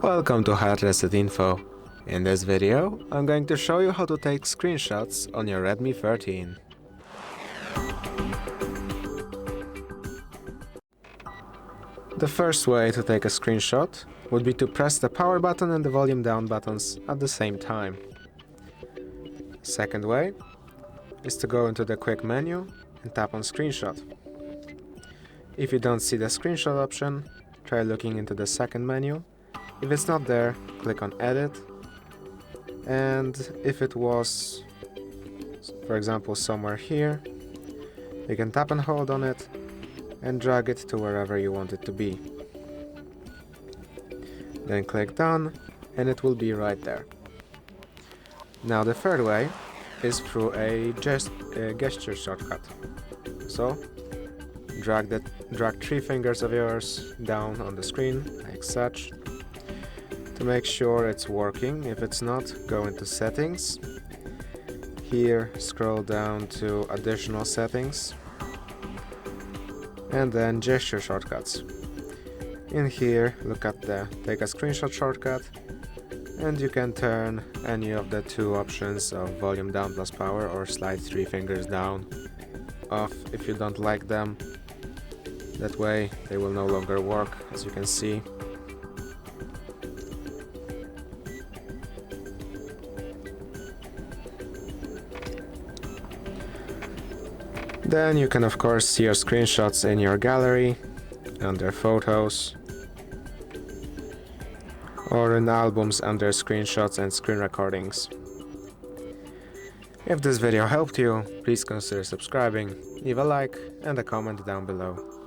Welcome to HardReset.Info. In this video, I'm going to show you how to take screenshots on your Redmi 13. The first way to take a screenshot would be to press the power button and the volume down buttons at the same time. Second way is to go into the quick menu and tap on screenshot. If you don't see the screenshot option, try looking into the second menu. If it's not there, click on edit, and if it was, for example, somewhere here, you can tap and hold on it and drag it to wherever you want it to be. Then click done and it will be right there. Now the third way is through a gesture shortcut. So drag three fingers of yours down on the screen like such to make sure it's working. If it's not, go into settings. Here scroll down to additional settings and then gesture shortcuts. In here look at the take a screenshot shortcut, and you can turn any of the two options of volume down plus power or slide three fingers down off if you don't like them. That way they will no longer work, as you can see. Then you can of course see your screenshots in your gallery, under photos, or in albums under screenshots and screen recordings. If this video helped you, please consider subscribing, leave a like and a comment down below.